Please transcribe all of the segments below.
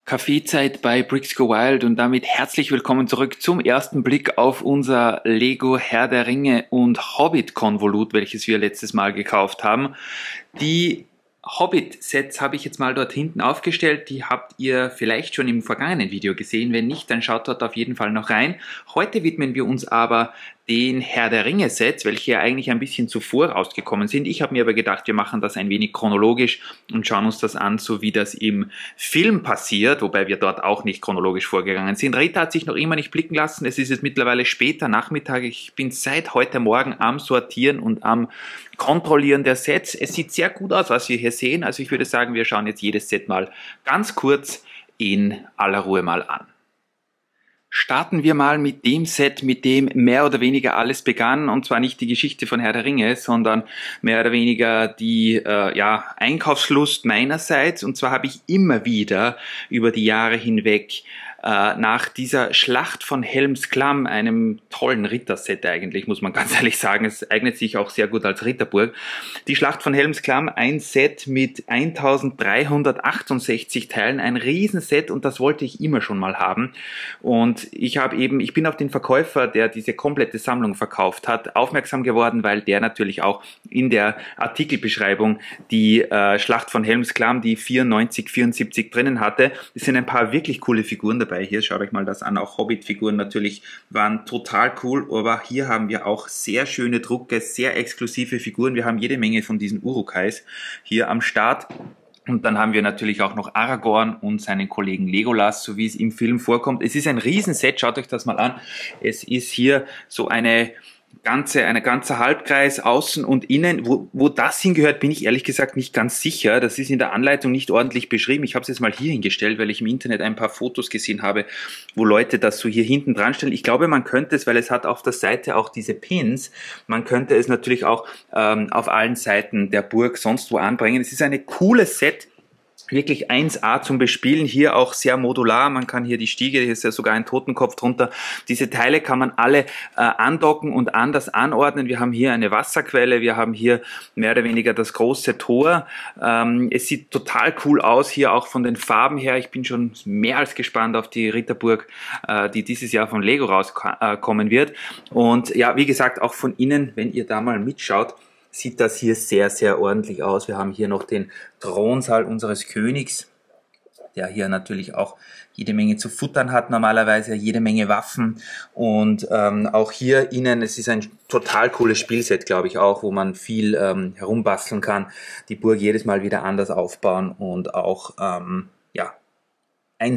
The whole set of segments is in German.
Kaffeezeit bei Bricks Go Wild und damit herzlich willkommen zurück zum ersten Blick auf unser Lego Herr der Ringe und Hobbit-Konvolut, welches wir letztes Mal gekauft haben. Die Hobbit-Sets habe ich jetzt mal dort hinten aufgestellt. Die habt ihr vielleicht schon im vergangenen Video gesehen. Wenn nicht, dann schaut dort auf jeden Fall noch rein. Heute widmen wir uns aber den Herr der Ringe-Sets, welche ja eigentlich ein bisschen zuvor rausgekommen sind. Ich habe mir aber gedacht, wir machen das ein wenig chronologisch und schauen uns das an, so wie das im Film passiert, wobei wir dort auch nicht chronologisch vorgegangen sind. Rita hat sich noch immer nicht blicken lassen. Es ist jetzt mittlerweile später Nachmittag. Ich bin seit heute Morgen am Sortieren und am Kontrollieren der Sets. Es sieht sehr gut aus, was wir hier sehen. Also ich würde sagen, wir schauen jetzt jedes Set mal ganz kurz in aller Ruhe mal an. Starten wir mal mit dem Set, mit dem mehr oder weniger alles begann, und zwar nicht die Geschichte von Herr der Ringe, sondern mehr oder weniger die Einkaufslust meinerseits. Und zwar habe ich immer wieder über die Jahre hinweg nach dieser Schlacht von Helms Klamm, einem tollen Ritterset eigentlich, muss man ganz ehrlich sagen, es eignet sich auch sehr gut als Ritterburg. Die Schlacht von Helms Klamm, ein Set mit 1368 Teilen, ein Riesenset, und das wollte ich immer schon mal haben. Und ich bin auf den Verkäufer, der diese komplette Sammlung verkauft hat, aufmerksam geworden, weil der natürlich auch in der Artikelbeschreibung die Schlacht von Helms Klamm, die 94, 74 drinnen hatte. Es sind ein paar wirklich coole Figuren dabei. Hier schaut euch mal das an, auch Hobbit-Figuren natürlich waren total cool, aber hier haben wir auch sehr schöne Drucke, sehr exklusive Figuren. Wir haben jede Menge von diesen Uruk-hais hier am Start. Und dann haben wir natürlich auch noch Aragorn und seinen Kollegen Legolas, so wie es im Film vorkommt. Es ist ein Riesenset, schaut euch das mal an. Es ist hier so ein ganzer Halbkreis außen und innen. Wo das hingehört, bin ich ehrlich gesagt nicht ganz sicher. Das ist in der Anleitung nicht ordentlich beschrieben. Ich habe es jetzt mal hier hingestellt, weil ich im Internet ein paar Fotos gesehen habe, wo Leute das so hier hinten dran stellen. Ich glaube, man könnte es, weil es hat auf der Seite auch diese Pins, man könnte es natürlich auch auf allen Seiten der Burg sonst wo anbringen. Es ist ein cooles Set. Wirklich 1A zum Bespielen, hier auch sehr modular, man kann hier die Stiege, hier ist ja sogar ein Totenkopf drunter, diese Teile kann man alle andocken und anders anordnen. Wir haben hier eine Wasserquelle, wir haben hier mehr oder weniger das große Tor, es sieht total cool aus, hier auch von den Farben her. Ich bin schon mehr als gespannt auf die Ritterburg, die dieses Jahr von Lego rauskommen wird. Und ja, wie gesagt, auch von innen, wenn ihr da mal mitschaut, sieht das hier sehr, sehr ordentlich aus. Wir haben hier noch den Thronsaal unseres Königs, der hier natürlich auch jede Menge zu futtern hat, normalerweise jede Menge Waffen. Und auch hier innen, es ist ein total cooles Spielset, glaube ich auch, wo man viel herumbasteln kann, die Burg jedes Mal wieder anders aufbauen und auch ein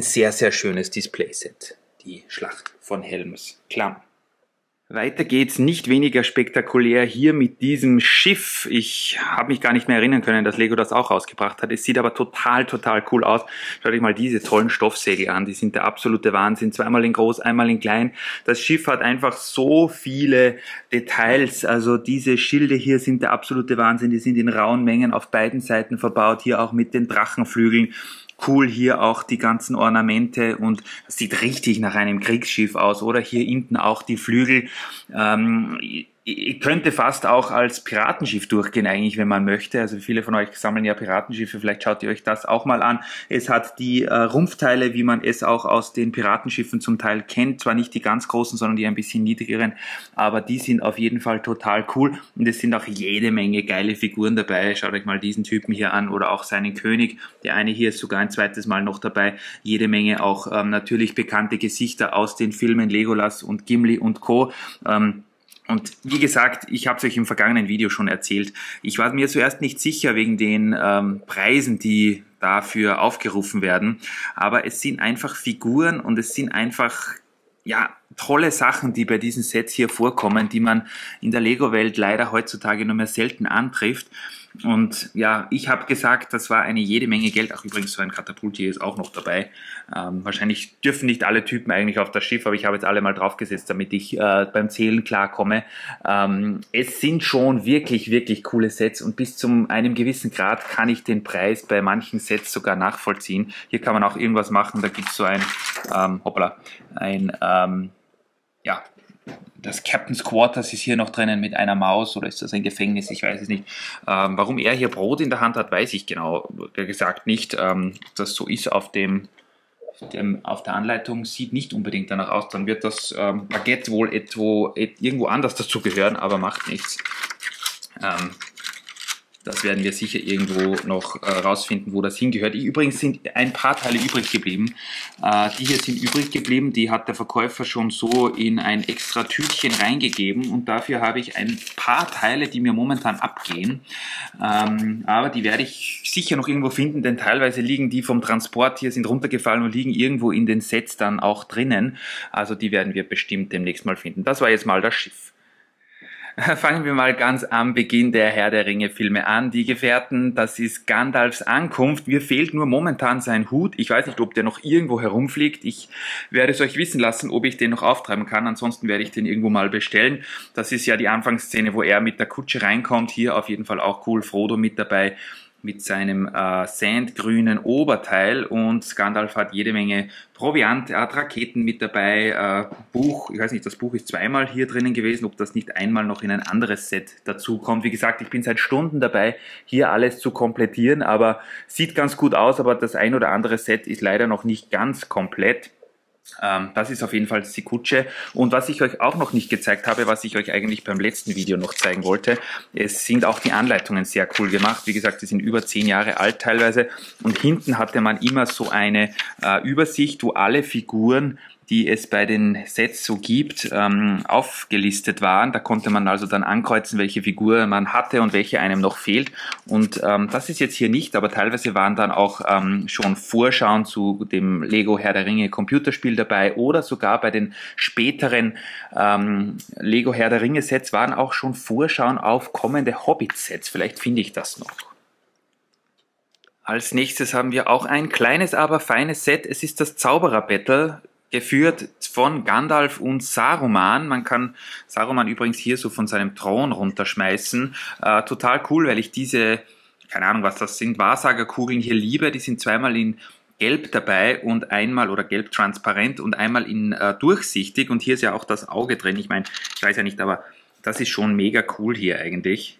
sehr, sehr schönes Displayset, die Schlacht von Helms Klamm. Weiter geht's, nicht weniger spektakulär, hier mit diesem Schiff. Ich habe mich gar nicht mehr erinnern können, dass Lego das auch rausgebracht hat. Es sieht aber total, total cool aus. Schaut euch mal diese tollen Stoffsegel an, die sind der absolute Wahnsinn. Zweimal in groß, einmal in klein. Das Schiff hat einfach so viele Details. Also diese Schilde hier sind der absolute Wahnsinn. Die sind in rauen Mengen auf beiden Seiten verbaut, hier auch mit den Drachenflügeln. Cool, hier auch die ganzen Ornamente, und das sieht richtig nach einem Kriegsschiff aus, oder? Hier hinten auch die Flügel. Könnte fast auch als Piratenschiff durchgehen eigentlich, wenn man möchte. Also viele von euch sammeln ja Piratenschiffe, vielleicht schaut ihr euch das auch mal an. Es hat die Rumpfteile, wie man es auch aus den Piratenschiffen zum Teil kennt. Zwar nicht die ganz großen, sondern die ein bisschen niedrigeren, aber die sind auf jeden Fall total cool. Und es sind auch jede Menge geile Figuren dabei. Schaut euch mal diesen Typen hier an oder auch seinen König. Der eine hier ist sogar ein zweites Mal noch dabei. Jede Menge auch natürlich bekannte Gesichter aus den Filmen Legolas und Gimli und Co. Und wie gesagt, ich habe es euch im vergangenen Video schon erzählt, ich war mir zuerst nicht sicher wegen den Preisen, die dafür aufgerufen werden, aber es sind einfach Figuren und es sind einfach tolle Sachen, die bei diesen Sets hier vorkommen, die man in der Lego-Welt leider heutzutage nur mehr selten antrifft. Und ja, ich habe gesagt, das war eine jede Menge Geld. Ach, übrigens, so ein Katapult hier ist auch noch dabei. Wahrscheinlich dürfen nicht alle Typen eigentlich auf das Schiff, aber ich habe jetzt alle mal draufgesetzt, damit ich beim Zählen klarkomme. Es sind schon wirklich, wirklich coole Sets, und bis zu einem gewissen Grad kann ich den Preis bei manchen Sets sogar nachvollziehen. Hier kann man auch irgendwas machen, da gibt es so das Captain's Quarters ist hier noch drinnen mit einer Maus, oder ist das ein Gefängnis? Ich weiß es nicht. Warum er hier Brot in der Hand hat, weiß ich genau gesagt nicht. Das so ist auf dem auf der Anleitung sieht nicht unbedingt danach aus. Dann wird das Baguette wohl irgendwo anders dazugehören, aber macht nichts. Das werden wir sicher irgendwo noch rausfinden, wo das hingehört. Übrigens sind ein paar Teile übrig geblieben. Die hier sind übrig geblieben. Die hat der Verkäufer schon so in ein extra Tütchen reingegeben. Und dafür habe ich ein paar Teile, die mir momentan abgehen. Aber die werde ich sicher noch irgendwo finden, denn teilweise liegen die vom Transport hier, sind runtergefallen und liegen irgendwo in den Sets dann auch drinnen. Also die werden wir bestimmt demnächst mal finden. Das war jetzt mal das Schiff. Fangen wir mal ganz am Beginn der Herr der Ringe Filme an. Die Gefährten, das ist Gandalfs Ankunft. Mir fehlt nur momentan sein Hut. Ich weiß nicht, ob der noch irgendwo herumfliegt. Ich werde es euch wissen lassen, ob ich den noch auftreiben kann. Ansonsten werde ich den irgendwo mal bestellen. Das ist ja die Anfangsszene, wo er mit der Kutsche reinkommt. Hier auf jeden Fall auch cool. Frodo mit dabei mit seinem sandgrünen Oberteil, und Gandalf hat jede Menge Proviant, er hat Raketen mit dabei, Buch, ich weiß nicht, das Buch ist zweimal hier drinnen gewesen, ob das nicht einmal noch in ein anderes Set dazu kommt. Wie gesagt, ich bin seit Stunden dabei, hier alles zu komplettieren, aber sieht ganz gut aus, aber das ein oder andere Set ist leider noch nicht ganz komplett. Das ist auf jeden Fall die Kutsche. Und was ich euch auch noch nicht gezeigt habe, was ich euch eigentlich beim letzten Video noch zeigen wollte, es sind auch die Anleitungen sehr cool gemacht. Wie gesagt, die sind über 10 Jahre alt teilweise. Und hinten hatte man immer so eine Übersicht, wo alle Figuren, die es bei den Sets so gibt, aufgelistet waren. Da konnte man also dann ankreuzen, welche Figur man hatte und welche einem noch fehlt. Und das ist jetzt hier nicht, aber teilweise waren dann auch schon Vorschauen zu dem Lego Herr der Ringe Computerspiel dabei, oder sogar bei den späteren Lego Herr der Ringe Sets waren auch schon Vorschauen auf kommende Hobbit-Sets. Vielleicht finde ich das noch. Als nächstes haben wir auch ein kleines, aber feines Set. Es ist das Zauberer-Battle, geführt von Gandalf und Saruman. Man kann Saruman übrigens hier so von seinem Thron runterschmeißen. Total cool, weil ich diese, keine Ahnung was das sind, Wahrsagerkugeln hier liebe. Die sind zweimal in Gelb dabei und einmal, oder gelb transparent und einmal in durchsichtig. Und hier ist ja auch das Auge drin. Ich meine, ich weiß ja nicht, aber das ist schon mega cool hier eigentlich.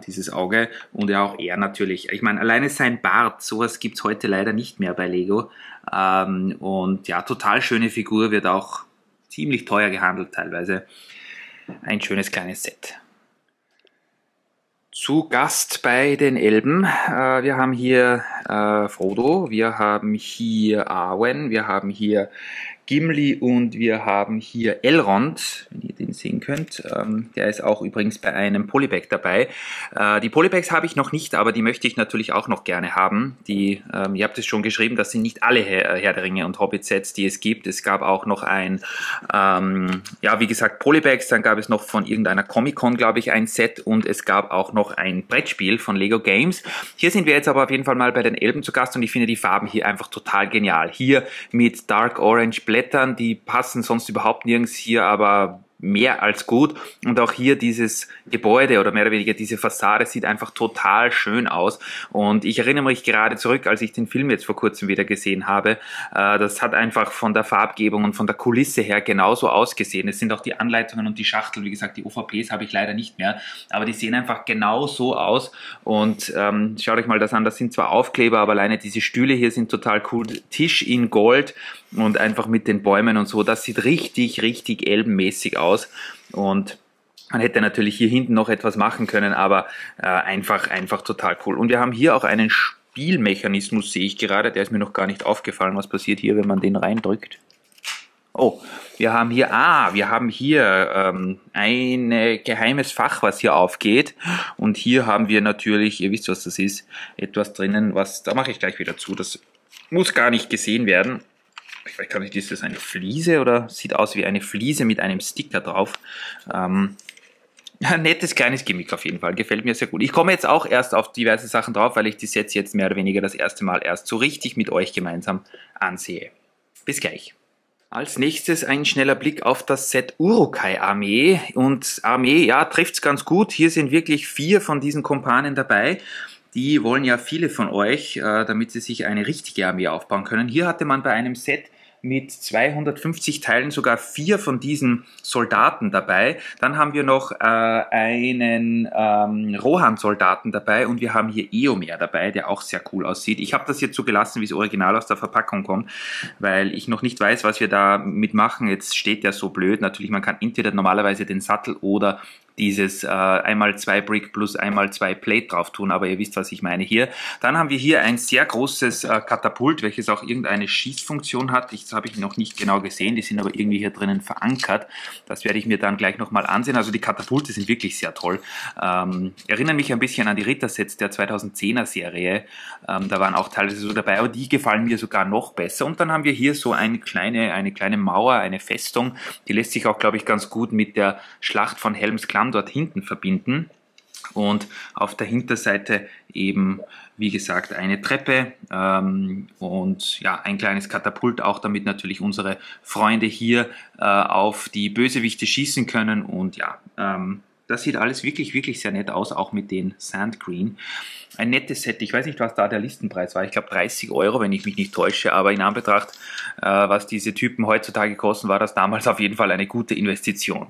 Dieses Auge, und ja auch er natürlich. Ich meine, alleine sein Bart, sowas gibt es heute leider nicht mehr bei Lego. Und ja, total schöne Figur, wird auch ziemlich teuer gehandelt teilweise. Ein schönes kleines Set. Zu Gast bei den Elben. Wir haben hier Frodo, wir haben hier Arwen, wir haben hier Gimli und wir haben hier Elrond, wenn ihr den sehen könnt. Der ist auch übrigens bei einem Polybag dabei. Die Polybags habe ich noch nicht, aber die möchte ich natürlich auch noch gerne haben. Ihr habt es schon geschrieben, das sind nicht alle Herr der Ringe und Hobbit-Sets, die es gibt. Es gab auch noch ein, ja wie gesagt, Polybags, dann gab es noch von irgendeiner Comic-Con, glaube ich, ein Set, und es gab auch noch ein Brettspiel von Lego Games. Hier sind wir jetzt aber auf jeden Fall mal bei den Elben zu Gast, und ich finde die Farben hier einfach total genial. Hier mit Dark Orange Blättern, die passen sonst überhaupt nirgends, hier aber mehr als gut. Und auch hier dieses Gebäude oder mehr oder weniger diese Fassade sieht einfach total schön aus. Und ich erinnere mich gerade zurück, als ich den Film jetzt vor kurzem wieder gesehen habe. Das hat einfach von der Farbgebung und von der Kulisse her genauso ausgesehen. Es sind auch die Anleitungen und die Schachtel, wie gesagt, die OVPs habe ich leider nicht mehr, aber die sehen einfach genau so aus. Und schaut euch mal das an, das sind zwar Aufkleber, aber alleine diese Stühle hier sind total cool. Tisch in Gold und einfach mit den Bäumen und so, das sieht richtig, richtig elbenmäßig aus. Und man hätte natürlich hier hinten noch etwas machen können, aber einfach total cool. Und wir haben hier auch einen Spielmechanismus, sehe ich gerade, der ist mir noch gar nicht aufgefallen. Was passiert hier, wenn man den reindrückt? Oh, wir haben hier ein geheimes Fach, was hier aufgeht. Und hier haben wir natürlich, ihr wisst, was das ist, etwas drinnen, da mache ich gleich wieder zu. Das muss gar nicht gesehen werden. Vielleicht kann ich, ist das eine Fliese oder sieht aus wie eine Fliese mit einem Sticker drauf. Nettes kleines Gimmick auf jeden Fall, gefällt mir sehr gut. Ich komme jetzt auch erst auf diverse Sachen drauf, weil ich die Sets jetzt mehr oder weniger das erste Mal erst so richtig mit euch gemeinsam ansehe. Bis gleich. Als nächstes ein schneller Blick auf das Set Uruk-hai-Armee. Und Armee, ja, trifft es ganz gut. Hier sind wirklich 4 von diesen Kumpanen dabei. Die wollen ja viele von euch, damit sie sich eine richtige Armee aufbauen können. Hier hatte man bei einem Set mit 250 Teilen, sogar 4 von diesen Soldaten dabei. Dann haben wir noch einen Rohan-Soldaten dabei und wir haben hier Eomer dabei, der auch sehr cool aussieht. Ich habe das jetzt so gelassen, wie es original aus der Verpackung kommt, weil ich noch nicht weiß, was wir da mitmachen. Jetzt steht der so blöd. Natürlich, man kann entweder normalerweise den Sattel oder dieses einmal 2 Brick plus einmal 2 Plate drauf tun, aber ihr wisst, was ich meine hier. Dann haben wir hier ein sehr großes Katapult, welches auch irgendeine Schießfunktion hat. Das habe ich noch nicht genau gesehen, die sind aber irgendwie hier drinnen verankert. Das werde ich mir dann gleich nochmal ansehen. Also die Katapulte sind wirklich sehr toll. Erinnern mich ein bisschen an die Rittersets der 2010er Serie. Da waren auch teilweise so dabei, aber die gefallen mir sogar noch besser. Und dann haben wir hier so eine kleine Mauer, eine Festung. Die lässt sich auch, glaube ich, ganz gut mit der Schlacht von Helms Klamm dort hinten verbinden. Und auf der Hinterseite eben, wie gesagt, eine Treppe und ja, ein kleines Katapult, auch damit natürlich unsere Freunde hier auf die Bösewichte schießen können. Und ja, das sieht alles wirklich, wirklich sehr nett aus, auch mit den Sandgreen. Ein nettes Set, ich weiß nicht, was da der Listenpreis war, ich glaube 30 Euro, wenn ich mich nicht täusche, aber in Anbetracht, was diese Typen heutzutage kosten, war das damals auf jeden Fall eine gute Investition.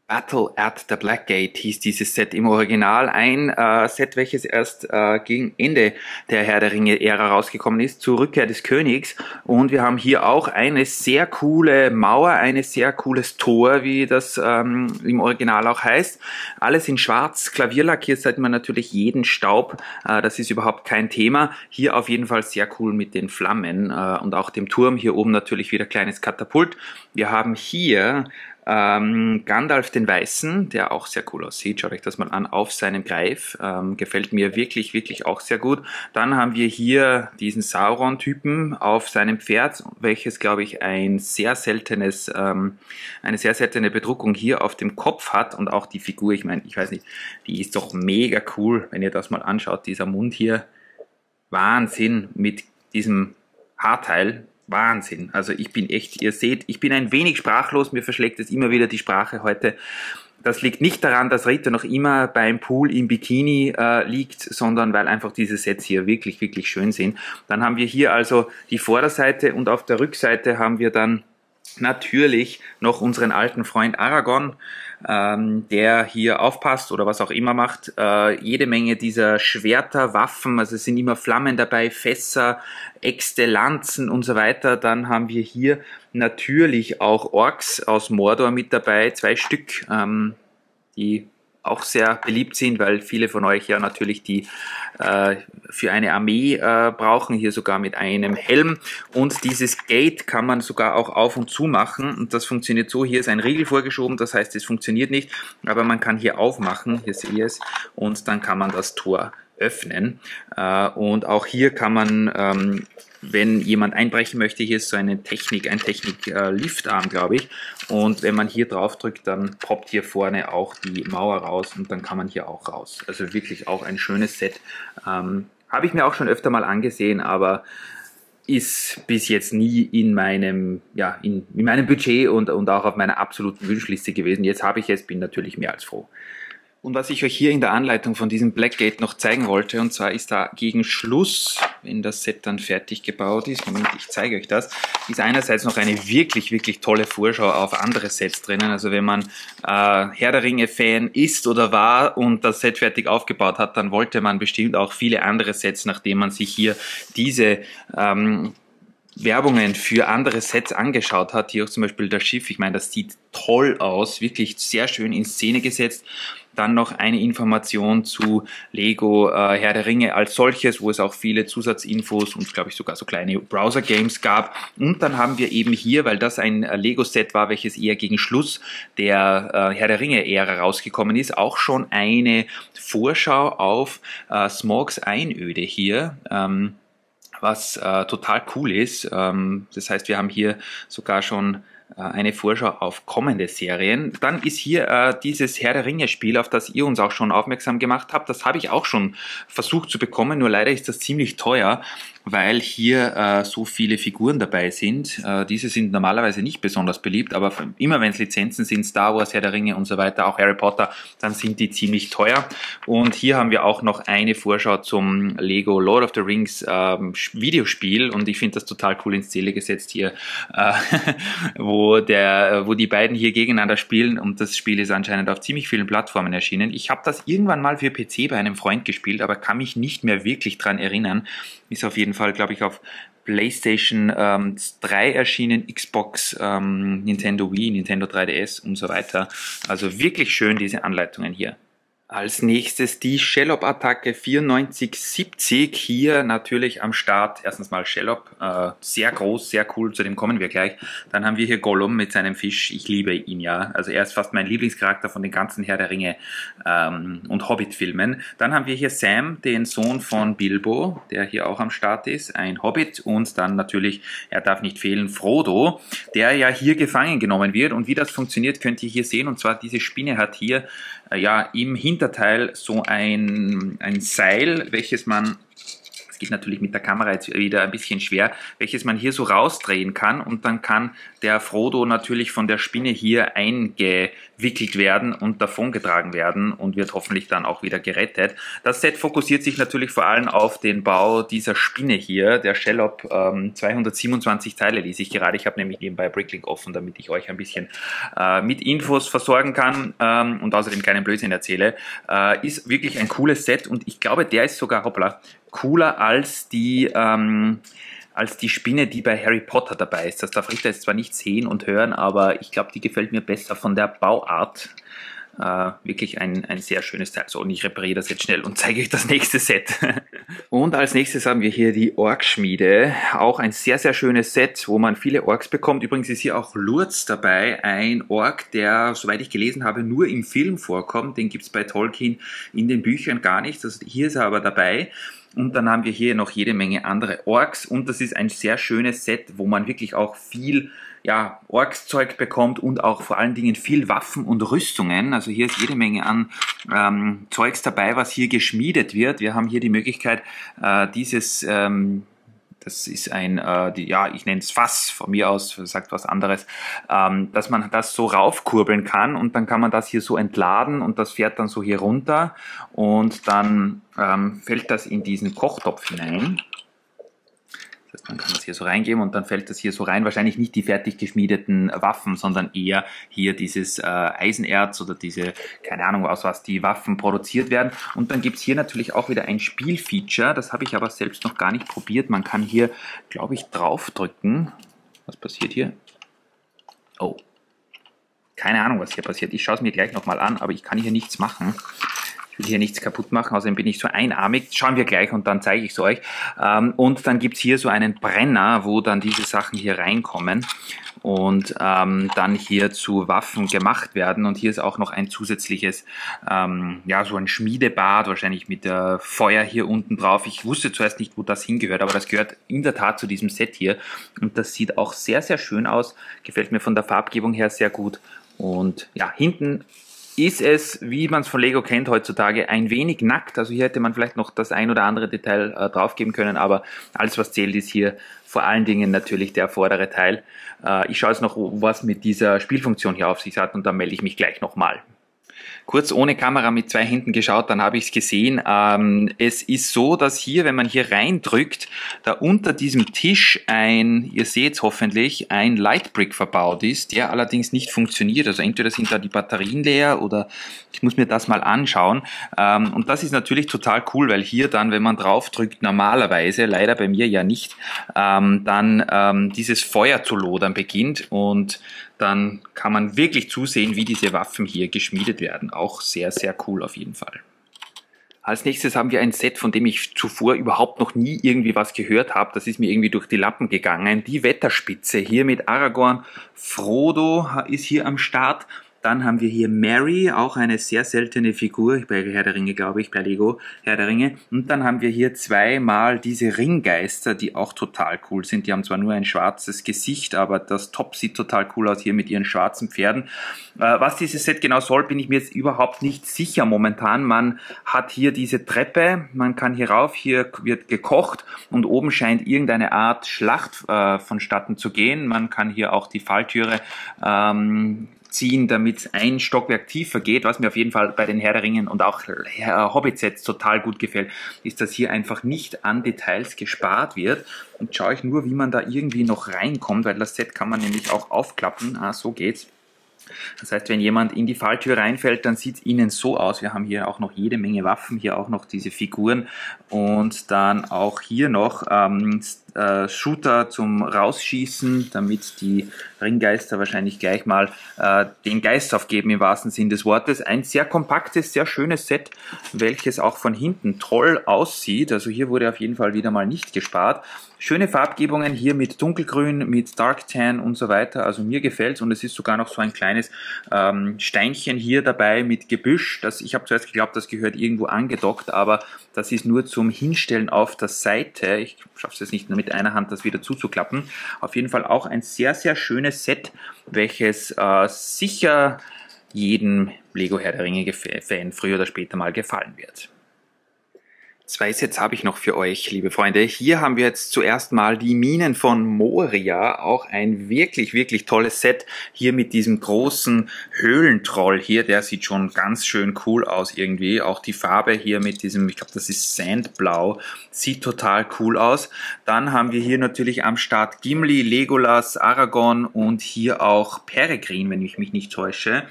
Battle at the Blackgate hieß dieses Set im Original. Ein Set, welches erst gegen Ende der Herr der Ringe-Ära rausgekommen ist, zur Rückkehr des Königs. Und wir haben hier auch eine sehr coole Mauer, ein sehr cooles Tor, wie das im Original auch heißt. Alles in schwarz, Klavierlack, hier sieht man natürlich jeden Staub, das ist überhaupt kein Thema. Hier auf jeden Fall sehr cool mit den Flammen und auch dem Turm. Hier oben natürlich wieder kleines Katapult. Wir haben hier Gandalf den Weißen, der auch sehr cool aussieht, schaut euch das mal an, auf seinem Greif, gefällt mir wirklich, wirklich auch sehr gut. Dann haben wir hier diesen Sauron-Typen auf seinem Pferd, welches, glaube ich, eine sehr seltene Bedruckung hier auf dem Kopf hat und auch die Figur, ich meine, ich weiß nicht, die ist doch mega cool, wenn ihr das mal anschaut, dieser Mund hier, Wahnsinn mit diesem Haarteil. Wahnsinn. Also ich bin echt, ihr seht, ich bin ein wenig sprachlos, mir verschlägt es immer wieder die Sprache heute. Das liegt nicht daran, dass Rita noch immer beim Pool im Bikini liegt, sondern weil einfach diese Sets hier wirklich, wirklich schön sind. Dann haben wir hier also die Vorderseite und auf der Rückseite haben wir dann natürlich noch unseren alten Freund Aragorn, der hier aufpasst oder was auch immer macht. Jede Menge dieser Schwerter, Waffen, also es sind immer Flammen dabei, Fässer, Äxte, Lanzen und so weiter. Dann haben wir hier natürlich auch Orks aus Mordor mit dabei, 2 Stück, die auch sehr beliebt sind, weil viele von euch ja natürlich die für eine Armee brauchen, hier sogar mit einem Helm. Und dieses Gate kann man sogar auch auf und zu machen und das funktioniert so, hier ist ein Riegel vorgeschoben, das heißt, es funktioniert nicht, aber man kann hier aufmachen, hier seht ihr es, und dann kann man das Tor öffnen. Und auch hier kann man, wenn jemand einbrechen möchte, hier ist so eine Technik, ein Technik-Liftarm, glaube ich. Und wenn man hier drauf drückt, dann poppt hier vorne auch die Mauer raus und dann kann man hier auch raus. Also wirklich auch ein schönes Set. Habe ich mir auch schon öfter mal angesehen, aber ist bis jetzt nie in meinem, ja, in meinem Budget und auch auf meiner absoluten Wunschliste gewesen. Jetzt habe ich es, bin natürlich mehr als froh. Und was ich euch hier in der Anleitung von diesem Blackgate noch zeigen wollte, und zwar ist da gegen Schluss, wenn das Set dann fertig gebaut ist, Moment, ich zeige euch das, ist einerseits noch eine wirklich, wirklich tolle Vorschau auf andere Sets drinnen. Also wenn man Herr der Ringe-Fan ist oder war und das Set fertig aufgebaut hat, dann wollte man bestimmt auch viele andere Sets, nachdem man sich hier diese Werbungen für andere Sets angeschaut hat, hier auch zum Beispiel das Schiff, ich meine, das sieht toll aus, wirklich sehr schön in Szene gesetzt. Dann noch eine Information zu Lego Herr der Ringe als solches, wo es auch viele Zusatzinfos und, glaube ich, sogar so kleine Browser-Games gab. Und dann haben wir eben hier, weil das ein Lego-Set war, welches eher gegen Schluss der Herr der Ringe-Ära rausgekommen ist, auch schon eine Vorschau auf Smogs Einöde hier. Was total cool ist. Das heißt, wir haben hier sogar schon eine Vorschau auf kommende Serien. Dann ist hier dieses Herr der Ringe Spiel, auf das ihr uns auch schon aufmerksam gemacht habt. Das habe ich auch schon versucht zu bekommen, nur leider ist das ziemlich teuer, weil hier so viele Figuren dabei sind. Diese sind normalerweise nicht besonders beliebt, aber immer wenn es Lizenzen sind, Star Wars, Herr der Ringe und so weiter, auch Harry Potter, dann sind die ziemlich teuer. Und hier haben wir auch noch eine Vorschau zum Lego Lord of the Rings Videospiel und ich finde das total cool ins Szene gesetzt hier, wo die beiden hier gegeneinander spielen und das Spiel ist anscheinend auf ziemlich vielen Plattformen erschienen. Ich habe das irgendwann mal für PC bei einem Freund gespielt, aber kann mich nicht mehr wirklich dran erinnern. Ist auf jeden Fall, glaube ich, auf PlayStation 3 erschienen, Xbox, Nintendo Wii, Nintendo 3DS und so weiter. Also wirklich schön diese Anleitungen hier. Als nächstes die Shellop-Attacke 9470, hier natürlich am Start. Erstens mal Shellop, sehr groß, sehr cool, zu dem kommen wir gleich. Dann haben wir hier Gollum mit seinem Fisch, ich liebe ihn ja. Also er ist fast mein Lieblingscharakter von den ganzen Herr der Ringe und Hobbit-Filmen. Dann haben wir hier Sam, den Sohn von Bilbo, der hier auch am Start ist, ein Hobbit. Und dann natürlich, er darf nicht fehlen, Frodo, der ja hier gefangen genommen wird. Und wie das funktioniert, könnt ihr hier sehen. Und zwar diese Spinne hat hier ja im Hinterteil so ein Seil, welches man, das geht natürlich mit der Kamera jetzt wieder ein bisschen schwer, welches man hier so rausdrehen kann und dann kann der Frodo natürlich von der Spinne hier eingewickelt werden und davongetragen werden und wird hoffentlich dann auch wieder gerettet. Das Set fokussiert sich natürlich vor allem auf den Bau dieser Spinne hier, der Shellop, 227 Teile lese ich gerade. Ich habe nämlich nebenbei Bricklink offen, damit ich euch ein bisschen mit Infos versorgen kann und außerdem keinen Blödsinn erzähle. Ist wirklich ein cooles Set und ich glaube, der ist sogar, hoppla, cooler als die Spinne, die bei Harry Potter dabei ist. Das darf Richter jetzt zwar nicht sehen und hören, aber ich glaube, die gefällt mir besser von der Bauart. Wirklich ein sehr schönes Teil. So, und ich repariere das jetzt schnell und zeige euch das nächste Set. Und als nächstes haben wir hier die Orkschmiede. Auch ein sehr, sehr schönes Set, wo man viele Orks bekommt. Übrigens ist hier auch Lurz dabei, ein Ork, der, soweit ich gelesen habe, nur im Film vorkommt. Den gibt es bei Tolkien in den Büchern gar nicht. Also hier ist er aber dabei. Und dann haben wir hier noch jede Menge andere Orks und das ist ein sehr schönes Set, wo man wirklich auch viel Orks-Zeug bekommt und auch vor allen Dingen viel Waffen und Rüstungen. Also hier ist jede Menge an Zeugs dabei, was hier geschmiedet wird. Wir haben hier die Möglichkeit, das ist ich nenne es Fass, von mir aus sagt was anderes, dass man das so raufkurbeln kann und dann kann man das hier so entladen und das fährt dann so hier runter und dann fällt das in diesen Kochtopf hinein. Das heißt, man kann das hier so reingeben und dann fällt das hier so rein. Wahrscheinlich nicht die fertig geschmiedeten Waffen, sondern eher hier dieses Eisenerz oder diese, keine Ahnung aus was die Waffen produziert werden. Und dann gibt es hier natürlich auch wieder ein Spielfeature. Das habe ich aber selbst noch gar nicht probiert. Man kann hier, glaube ich, draufdrücken. Was passiert hier? Oh. Keine Ahnung, was hier passiert. Ich schaue es mir gleich nochmal an, aber ich kann hier nichts machen. Ich will hier nichts kaputt machen, außerdem bin ich so einarmig. Schauen wir gleich und dann zeige ich es euch. Und dann gibt es hier so einen Brenner, wo dann diese Sachen hier reinkommen und dann hier zu Waffen gemacht werden. Und hier ist auch noch ein zusätzliches, so ein Schmiedebad, wahrscheinlich mit Feuer hier unten drauf. Ich wusste zuerst nicht, wo das hingehört, aber das gehört in der Tat zu diesem Set hier. Und das sieht auch sehr, sehr schön aus. Gefällt mir von der Farbgebung her sehr gut. Und ja, hinten ist es, wie man es von Lego kennt heutzutage, ein wenig nackt. Also hier hätte man vielleicht noch das ein oder andere Detail draufgeben können, aber alles, was zählt, ist hier vor allen Dingen natürlich der vordere Teil. Ich schaue jetzt noch, was mit dieser Spielfunktion hier auf sich hat und dann melde ich mich gleich nochmal. Kurz ohne Kamera mit zwei Händen geschaut, dann habe ich es gesehen. Es ist so, dass hier, wenn man hier reindrückt, da unter diesem Tisch ihr seht es hoffentlich, ein Lightbrick verbaut ist, der allerdings nicht funktioniert. Also entweder sind da die Batterien leer oder ich muss mir das mal anschauen. Und das ist natürlich total cool, weil hier dann, wenn man draufdrückt, normalerweise, leider bei mir ja nicht, dann dieses Feuer zu lodern beginnt und dann kann man wirklich zusehen, wie diese Waffen hier geschmiedet werden. Auch sehr, sehr cool auf jeden Fall. Als nächstes haben wir ein Set, von dem ich zuvor überhaupt noch nie irgendwie was gehört habe. Das ist mir irgendwie durch die Lappen gegangen. Die Wetterspitze hier mit Aragorn. Frodo ist hier am Start. Dann haben wir hier Mary, auch eine sehr seltene Figur, bei Herr der Ringe glaube ich, bei Lego Herr der Ringe. Und dann haben wir hier zweimal diese Ringgeister, die auch total cool sind. Die haben zwar nur ein schwarzes Gesicht, aber das Top sieht total cool aus hier mit ihren schwarzen Pferden. Was dieses Set genau soll, bin ich mir jetzt überhaupt nicht sicher momentan. Man hat hier diese Treppe, man kann hier rauf, hier wird gekocht und oben scheint irgendeine Art Schlacht vonstatten zu gehen. Man kann hier auch die Falltüre ziehen, damit ein Stockwerk tiefer geht. Was mir auf jeden Fall bei den Herr der Ringen und auch Hobbit-Sets total gut gefällt, ist, dass hier einfach nicht an Details gespart wird. Und schaue ich nur, wie man da irgendwie noch reinkommt, weil das Set kann man nämlich auch aufklappen. So geht's. Das heißt, wenn jemand in die Falltür reinfällt, dann sieht es innen so aus. Wir haben hier auch noch jede Menge Waffen, hier auch noch diese Figuren und dann auch hier noch Shooter zum Rausschießen, damit die Ringgeister wahrscheinlich gleich mal den Geist aufgeben im wahrsten Sinn des Wortes. Ein sehr kompaktes, sehr schönes Set, welches auch von hinten toll aussieht. Also hier wurde auf jeden Fall wieder mal nicht gespart. Schöne Farbgebungen hier mit Dunkelgrün, mit Dark Tan und so weiter. Also mir gefällt's und es ist sogar noch so ein kleines Steinchen hier dabei mit Gebüsch. Ich habe zuerst geglaubt, das gehört irgendwo angedockt, aber das ist nur zum Hinstellen auf der Seite. Ich schaffe es jetzt nicht nur mit einer Hand, das wieder zuzuklappen. Auf jeden Fall auch ein sehr, sehr schönes Set, welches sicher jedem Lego Herr der Ringe-Fan früher oder später mal gefallen wird. Zwei Sets habe ich noch für euch, liebe Freunde. Hier haben wir jetzt zuerst mal die Minen von Moria, auch ein wirklich, wirklich tolles Set. Hier mit diesem großen Höhlentroll hier, der sieht schon ganz schön cool aus irgendwie. Auch die Farbe hier mit diesem, ich glaube das ist Sandblau, sieht total cool aus. Dann haben wir hier natürlich am Start Gimli, Legolas, Aragorn und hier auch Peregrin, wenn ich mich nicht täusche,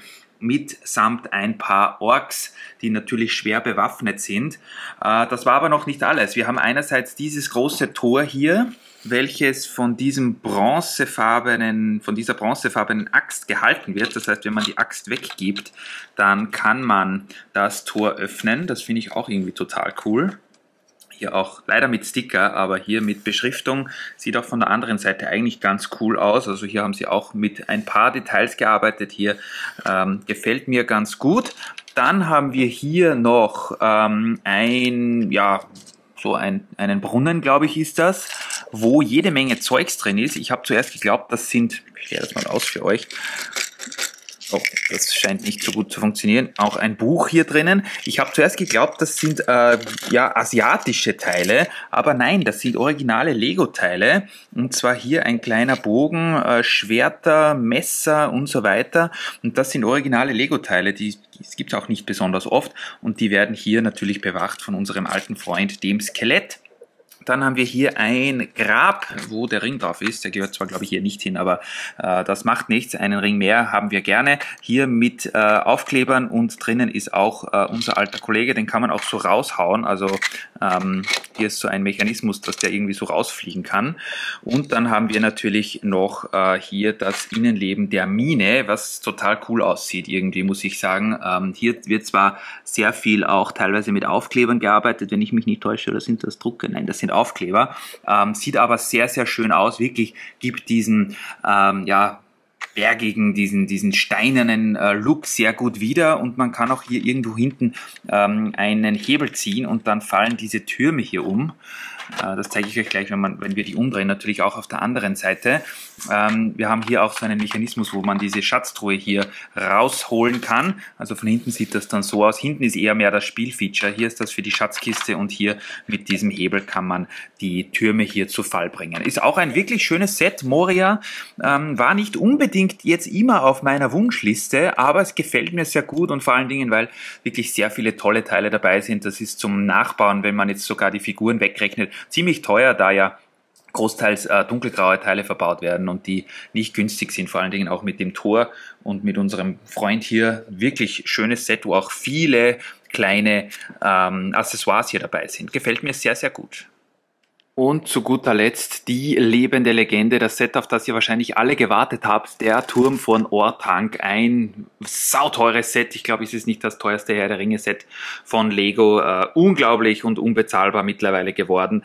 mitsamt ein paar Orks, die natürlich schwer bewaffnet sind. Das war aber noch nicht alles. Wir haben einerseits dieses große Tor hier, welches von dieser bronzefarbenen Axt gehalten wird. Das heißt, wenn man die Axt weggibt, dann kann man das Tor öffnen. Das finde ich auch irgendwie total cool. Hier auch leider mit Sticker, aber hier mit Beschriftung. Sieht auch von der anderen Seite eigentlich ganz cool aus. Also hier haben sie auch mit ein paar Details gearbeitet. Hier gefällt mir ganz gut. Dann haben wir hier noch einen Brunnen, glaube ich, ist das, wo jede Menge Zeugs drin ist. Ich habe zuerst geglaubt, das sind, ich kläre das mal aus für euch. Oh, das scheint nicht so gut zu funktionieren. Auch ein Buch hier drinnen. Ich habe zuerst geglaubt, das sind asiatische Teile, aber nein, das sind originale Lego-Teile. Und zwar hier ein kleiner Bogen, Schwerter, Messer und so weiter. Und das sind originale Lego-Teile, die gibt es auch nicht besonders oft. Und die werden hier natürlich bewacht von unserem alten Freund, dem Skelett. Dann haben wir hier ein Grab, wo der Ring drauf ist. Der gehört zwar, glaube ich, hier nicht hin, aber das macht nichts. Einen Ring mehr haben wir gerne. Hier mit Aufklebern und drinnen ist auch unser alter Kollege. Den kann man auch so raushauen. Also hier ist so ein Mechanismus, dass der irgendwie so rausfliegen kann. Und dann haben wir natürlich noch hier das Innenleben der Mine, was total cool aussieht irgendwie, muss ich sagen. Hier wird zwar sehr viel auch teilweise mit Aufklebern gearbeitet, wenn ich mich nicht täusche, oder sind das Drucke? Nein, das sind Aufkleber, sieht aber sehr, sehr schön aus, wirklich gibt diesen, bergigen, diesen steinernen Look sehr gut wieder und man kann auch hier irgendwo hinten einen Hebel ziehen und dann fallen diese Türme hier um. Das zeige ich euch gleich, wenn wir die umdrehen, natürlich auch auf der anderen Seite. Wir haben hier auch so einen Mechanismus, wo man diese Schatztruhe hier rausholen kann. Also von hinten sieht das dann so aus. Hinten ist eher mehr das Spielfeature. Hier ist das für die Schatzkiste und hier mit diesem Hebel kann man die Türme hier zu Fall bringen. Ist auch ein wirklich schönes Set. Moria war nicht unbedingt jetzt immer auf meiner Wunschliste, aber es gefällt mir sehr gut und vor allen Dingen, weil wirklich sehr viele tolle Teile dabei sind. Das ist zum Nachbauen, wenn man jetzt sogar die Figuren wegrechnet, ziemlich teuer, da ja großteils dunkelgraue Teile verbaut werden und die nicht günstig sind, vor allen Dingen auch mit dem Tor und mit unserem Freund hier. Wirklich schönes Set, wo auch viele kleine Accessoires hier dabei sind. Gefällt mir sehr, sehr gut. Und zu guter Letzt die lebende Legende, das Set, auf das ihr wahrscheinlich alle gewartet habt, der Turm von Orthanc. Ein sauteures Set, ich glaube, es ist nicht das teuerste Herr der Ringe Set von Lego. Unglaublich und unbezahlbar mittlerweile geworden.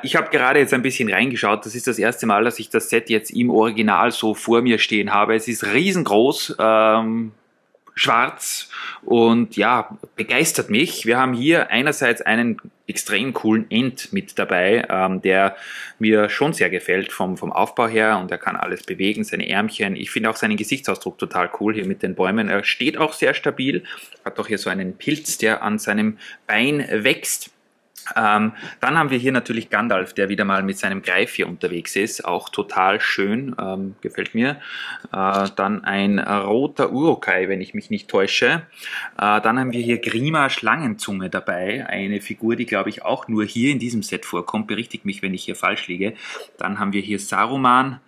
Ich habe gerade jetzt ein bisschen reingeschaut, das ist das erste Mal, dass ich das Set jetzt im Original so vor mir stehen habe. Es ist riesengroß, schwarz und ja, begeistert mich. Wir haben hier einerseits einen extrem coolen Ent mit dabei, der mir schon sehr gefällt vom Aufbau her, und er kann alles bewegen, seine Ärmchen. Ich finde auch seinen Gesichtsausdruck total cool hier mit den Bäumen. Er steht auch sehr stabil, hat auch hier so einen Pilz, der an seinem Bein wächst. Dann haben wir hier natürlich Gandalf, der wieder mal mit seinem Greif hier unterwegs ist, auch total schön, gefällt mir. Dann ein roter Uruk-hai, wenn ich mich nicht täusche. Dann haben wir hier Grima Schlangenzunge dabei, eine Figur, die glaube ich auch nur hier in diesem Set vorkommt, berichtigt mich, wenn ich hier falsch liege. Dann haben wir hier Saruman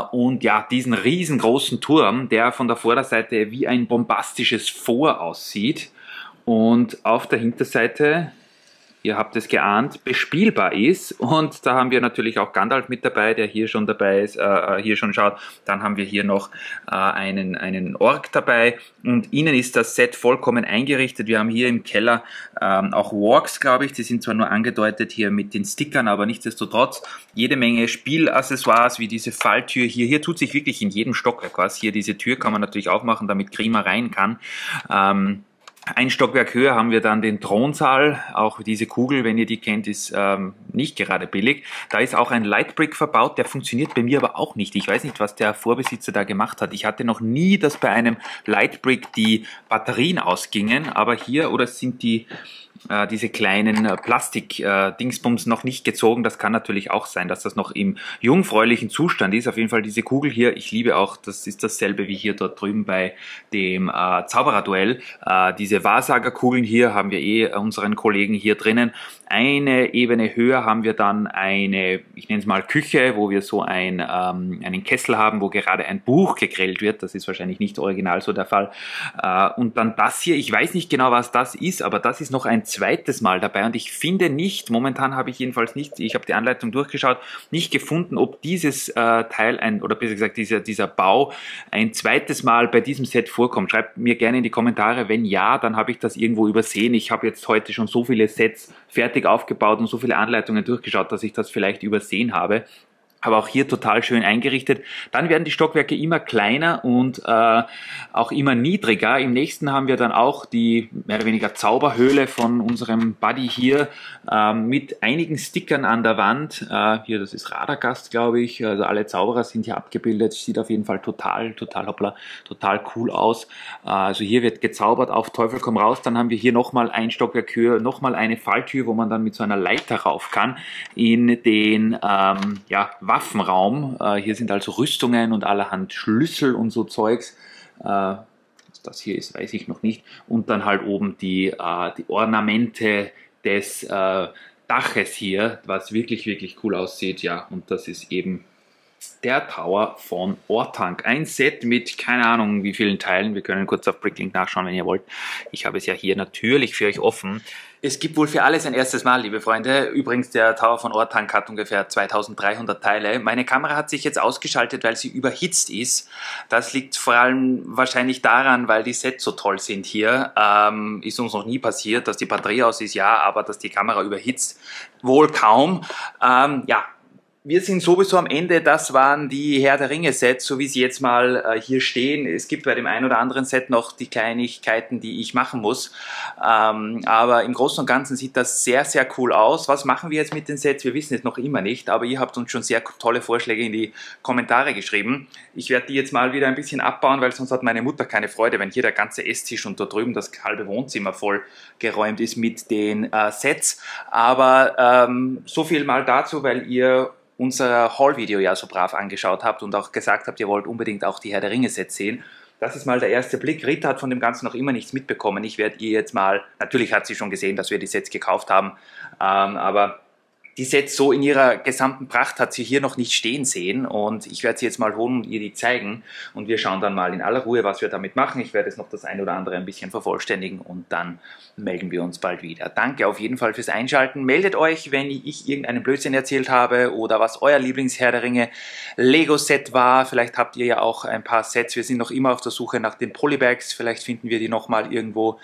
und ja, diesen riesengroßen Turm, der von der Vorderseite wie ein bombastisches Fort aussieht und auf der Hinterseite, ihr habt es geahnt, bespielbar ist. Und da haben wir natürlich auch Gandalf mit dabei, der hier schon dabei ist, hier schon schaut. Dann haben wir hier noch einen Ork dabei. Und innen ist das Set vollkommen eingerichtet. Wir haben hier im Keller auch Wargs, glaube ich. Die sind zwar nur angedeutet hier mit den Stickern, aber nichtsdestotrotz jede Menge Spielaccessoires wie diese Falltür hier. Hier tut sich wirklich in jedem Stockwerk was. Hier diese Tür kann man natürlich aufmachen, damit Grima rein kann. Ein Stockwerk höher haben wir dann den Thronsaal. Auch diese Kugel, wenn ihr die kennt, ist nicht gerade billig. Da ist auch ein Lightbrick verbaut, der funktioniert bei mir aber auch nicht. Ich weiß nicht, was der Vorbesitzer da gemacht hat. Ich hatte noch nie, dass bei einem Lightbrick die Batterien ausgingen, aber hier, oder sind die diese kleinen Plastik-Dingsbums noch nicht gezogen. Das kann natürlich auch sein, dass das noch im jungfräulichen Zustand ist. Auf jeden Fall diese Kugel hier, ich liebe auch, das ist dasselbe wie hier dort drüben bei dem Zaubererduell. Diese Wahrsagerkugeln hier haben wir unseren Kollegen hier drinnen. Eine Ebene höher haben wir dann eine, ich nenne es mal Küche, wo wir so einen Kessel haben, wo gerade ein Buch gegrillt wird. Das ist wahrscheinlich nicht original so der Fall. Und dann das hier, ich weiß nicht genau, was das ist, aber das ist noch ein zweites Mal dabei, und ich finde nicht, momentan habe ich jedenfalls nicht, ich habe die Anleitung durchgeschaut, nicht gefunden, ob dieses Teil, oder besser gesagt dieser Bau ein zweites Mal bei diesem Set vorkommt. Schreibt mir gerne in die Kommentare, wenn ja, dann habe ich das irgendwo übersehen. Ich habe jetzt heute schon so viele Sets fertig aufgebaut und so viele Anleitungen durchgeschaut, dass ich das vielleicht übersehen habe. Aber auch hier total schön eingerichtet. Dann werden die Stockwerke immer kleiner und auch immer niedriger. Im nächsten haben wir dann auch die mehr oder weniger Zauberhöhle von unserem Buddy hier mit einigen Stickern an der Wand. Hier, das ist Radagast, glaube ich. Also alle Zauberer sind hier abgebildet. Sieht auf jeden Fall total cool aus. Also hier wird gezaubert auf Teufel komm raus. Dann haben wir hier nochmal ein Stockwerk höher, nochmal eine Falltür, wo man dann mit so einer Leiter rauf kann in den Waffenraum. Hier sind also Rüstungen und allerhand Schlüssel und so Zeugs. Was das hier ist, weiß ich noch nicht. Und dann halt oben die Ornamente des Daches hier, was wirklich cool aussieht. Ja, und das ist eben der Tower von Orthanc. Ein Set mit keine Ahnung wie vielen Teilen. Wir können kurz auf Bricklink nachschauen, wenn ihr wollt. Ich habe es ja hier natürlich für euch offen. Es gibt wohl für alles ein erstes Mal, liebe Freunde. Übrigens, der Tower von Orthanc hat ungefähr 2300 Teile. Meine Kamera hat sich jetzt ausgeschaltet, weil sie überhitzt ist. Das liegt vor allem wahrscheinlich daran, weil die Sets so toll sind hier. Ist uns noch nie passiert, dass die Batterie aus ist, ja, aber dass die Kamera überhitzt, wohl kaum. Ja. Wir sind sowieso am Ende, das waren die Herr der Ringe Sets, so wie sie jetzt mal hier stehen. Es gibt bei dem einen oder anderen Set noch die Kleinigkeiten, die ich machen muss. Aber im Großen und Ganzen sieht das sehr cool aus. Was machen wir jetzt mit den Sets? Wir wissen es noch immer nicht, aber ihr habt uns schon sehr tolle Vorschläge in die Kommentare geschrieben. Ich werde die jetzt mal wieder ein bisschen abbauen, weil sonst hat meine Mutter keine Freude, wenn hier der ganze Esstisch und da drüben das halbe Wohnzimmer voll geräumt ist mit den Sets. Aber so viel mal dazu, weil ihr unser Haul-Video ja so brav angeschaut habt und auch gesagt habt, ihr wollt unbedingt auch die Herr der Ringe-Sets sehen. Das ist mal der erste Blick. Rita hat von dem Ganzen noch immer nichts mitbekommen. Ich werde ihr jetzt mal, natürlich hat sie schon gesehen, dass wir die Sets gekauft haben, aber die Sets so in ihrer gesamten Pracht hat sie hier noch nicht stehen sehen und ich werde sie jetzt mal holen und ihr die zeigen und wir schauen dann mal in aller Ruhe, was wir damit machen. Ich werde jetzt noch das eine oder andere ein bisschen vervollständigen und dann melden wir uns bald wieder. Danke auf jeden Fall fürs Einschalten. Meldet euch, wenn ich irgendeinen Blödsinn erzählt habe oder was euer Lieblings-Herr der Ringe Lego-Set war. Vielleicht habt ihr ja auch ein paar Sets. Wir sind noch immer auf der Suche nach den Polybags. Vielleicht finden wir die nochmal irgendwo.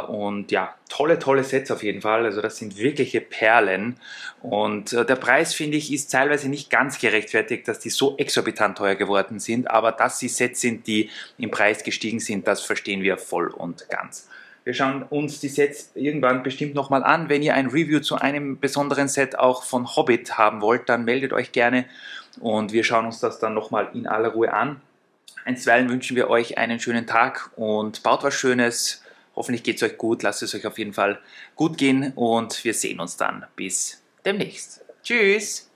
Und ja, tolle Sets auf jeden Fall. Also das sind wirkliche Perlen. Und der Preis, finde ich, ist teilweise nicht ganz gerechtfertigt, dass die so exorbitant teuer geworden sind. Aber dass sie Sets sind, die im Preis gestiegen sind, das verstehen wir voll und ganz. Wir schauen uns die Sets irgendwann bestimmt nochmal an. Wenn ihr ein Review zu einem besonderen Set auch von Hobbit haben wollt, dann meldet euch gerne und wir schauen uns das dann nochmal in aller Ruhe an. Einstweilen wünschen wir euch einen schönen Tag und baut was Schönes. Hoffentlich geht es euch gut, lasst es euch auf jeden Fall gut gehen und wir sehen uns dann. Bis demnächst. Tschüss!